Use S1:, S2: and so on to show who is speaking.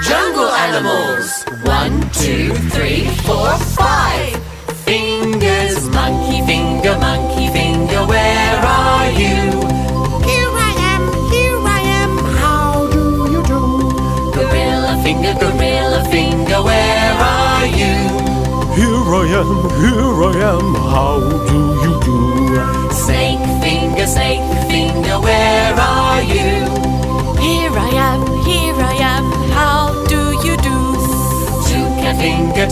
S1: Jungle animals. 1, 2, 3, 4, 5. Fingers, monkey finger, where are you?
S2: Here I am, how do you do?
S1: Gorilla finger, where are you?
S3: Here I am, how do you do?
S1: Snake finger, where are you?
S4: Here I am, how do you do?
S1: Toucan finger,